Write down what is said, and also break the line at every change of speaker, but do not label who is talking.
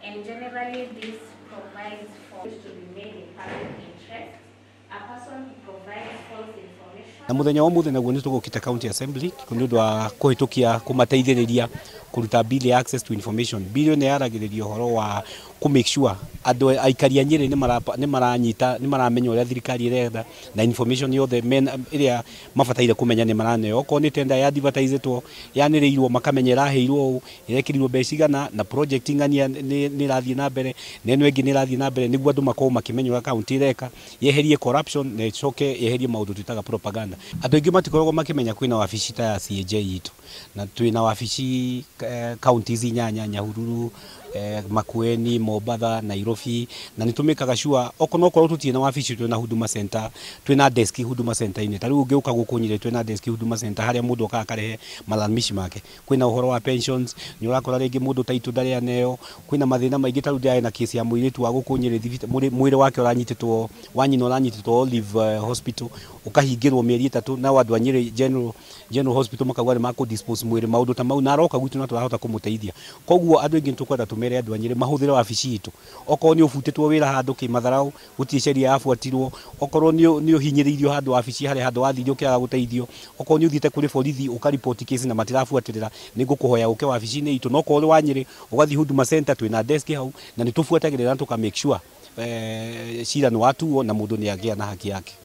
and generally this provides for to be made in public interest. A person who provides false information.
Na muthenya wa muthenya naguo nitugukita county assembly kundu wa kuhitukia kumateithiriria kuruta bill access to information. Bill ne yaragiririo horo wa ku make sure andu aikaria Nyeri ni maramenya uria thirikari irenda na information yothe men iria mabataire kumenya ni maraneo ko ni tenda ya advertisetwo yaniriirwo makamenyera heirwo irekirirwo becigana na project ngania ni rathie na mbere neno engi ni rathie na mbere niguo andu makoma makimenya county ireka yeherie corruption na icoke yeherie maundu twitaga propaganda. Andu aingi matikoragwo makimenya kwina wabici ta ya CAJ itu na twina wabici counties inyanya Nyahururu, Makueni, Mombasa, Nairobi na nitumikaga sure okonokorwo tutie na wabici twina Huduma Center, twina desk Huduma Center ine tari ungiuka guku Nyeri twina desk Huduma Center haria mundu akarehe malalamishi make kwina uhoro wa pensions ni urakora ringi mundu taitu ndari aneo kwina mathina maingi taru ndiae na kesi ya muiritu wa guku Nyeri mwiri wake uranyititwo wanyina uranyititwo Olive Hospital ukahingirwo mieri 3 na wandu wa Nyeri General Hospital makagwa ni mako dispose mwiri maundu ta mau na aroka gwitu na turahota kumuteithia koguo andu aingi tukwenda tumere andu a Nyeri mahuthire wabici itu okorwo ni ufutitwo wira handu kimatharau gutie sheria yafuatirwo okorwo ni uhinyiriirio handu wabici hari handu wathithio ukiaga guteithio okorwo ni uthite kuri borithi ukaripoti case na matirafuatirira ningukuhoya uke wabici ni itu no korwo wa Nyeri ugathi Huduma Center twina desk hau na nitufuatagirira tuka make sure cira ni watuo na mundu ni agia na haki yake.